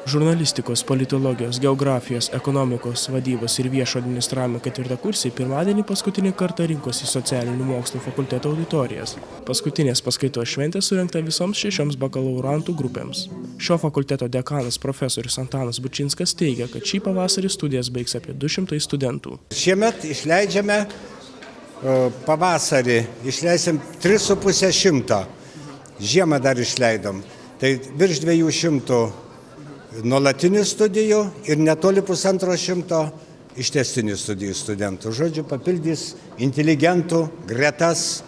Žurnalistikos, politologijos, geografijos, ekonomikos, vadybos ir viešo administravimo ketvirtakursiai pirmadienį paskutinį kartą rinkosi į socialinių mokslų fakulteto auditorijas. Paskutinės paskaitos šventė surengta visoms 6 bakalaurantų grupėms. Šio fakulteto dekanas profesorius Antanas Bučinskas teigia, kad šį pavasarį studijas baigs apie 200 studentų. Šiemet išleidžiame pavasarį, išleisim 3,5 žiemą dar išleidom. Tai virš 200 nuolatinių studijų ir netoli 150 ištęstinių studijų studentų. Žodžiu, papildys inteligentų gretas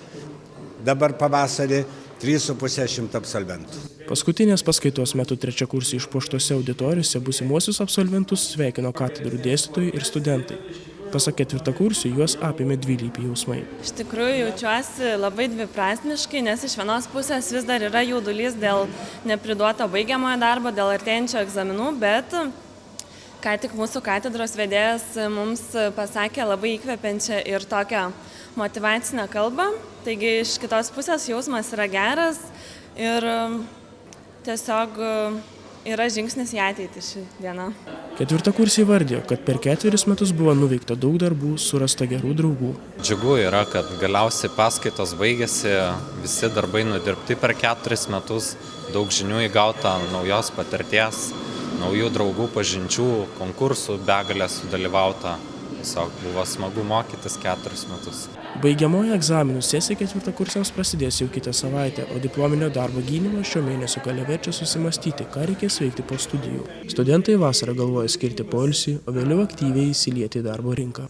dabar pavasarį 3,5 absolventų. Paskutinės paskaitos metu trečiakursiai išpuoštose auditorijose būsimuosius absolventus sveikino katedrų dėstytojai ir studentai. Pasak ketvirtakursių, juos apėmė dvilypiai jausmai. Iš tikrųjų jaučiuosi labai dviprasmiškai, nes iš vienos pusės vis dar yra jaudulys dėl nepriduoto baigiamojo darbo, dėl artėjančių egzaminų, bet ką tik mūsų katedros vedėjas mums pasakė labai įkvepiančią ir tokią motyvacinę kalbą. Taigi iš kitos pusės jausmas yra geras ir tiesiog yra žingsnis į ateitį ši diena. Ketvirtakursiai vardijo, kad per 4 metus buvo nuveikta daug darbų, surasta gerų draugų. Džiugu yra, kad galiausiai paskaitos baigėsi, visi darbai nudirbti per 4 metus, daug žinių įgauta, naujos patirties, naujų draugų pažinčių, konkursų begalė sudalyvauta. Tiesiog buvo smagu mokytis 4 metus. Baigiamoji egzaminų sesija ketvirtakursiams prasidės jau kitą savaitę, o diplominio darbo gynymo šio mėnesio gale verčia susimastyti, ką reikės veikti po studijų. Studentai vasarą galvoja skirti poilsį, o vėliau aktyviai įsilieti į darbo rinką.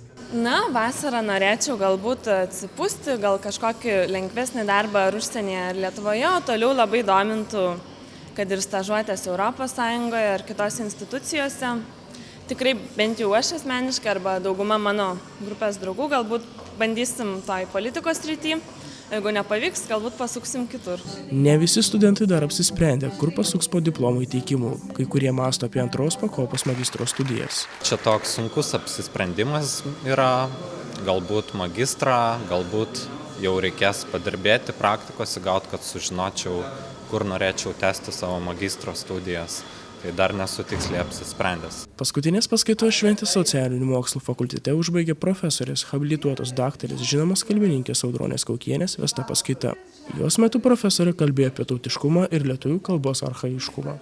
Vasarą norėčiau galbūt atsipūsti, gal kažkokį lengvesnį darbą ar užsienyje ar Lietuvoje, o toliau labai domintų, kad ir stažuotės Europos Sąjungoje ar kitose institucijose. Tikrai bent jau aš asmeniškai arba dauguma mano grupės draugų galbūt bandysim toj politikos srity, jeigu nepavyks, galbūt pasuksim kitur. Ne visi studentai dar apsisprendė, kur pasuks po diplomų įteikimų, kai kurie mąsto apie 2 pakopos magistro studijas. Čia toks sunkus apsisprendimas yra, galbūt magistrą, galbūt jau reikės padirbėti, praktikos įgauti, kad sužinočiau, kur norėčiau tęsti savo magistro studijas. Tai dar nesu tiksliai apsisprendęs. Paskutinės paskaitos šventę socialinių mokslų fakultete užbaigė profesorės, habilituotos daktarės, žinomas kalbininkės Audronės Kaukienės vesta paskaita. Jos metu profesorė kalbėjo apie tautiškumą ir lietuvių kalbos archaiškumą.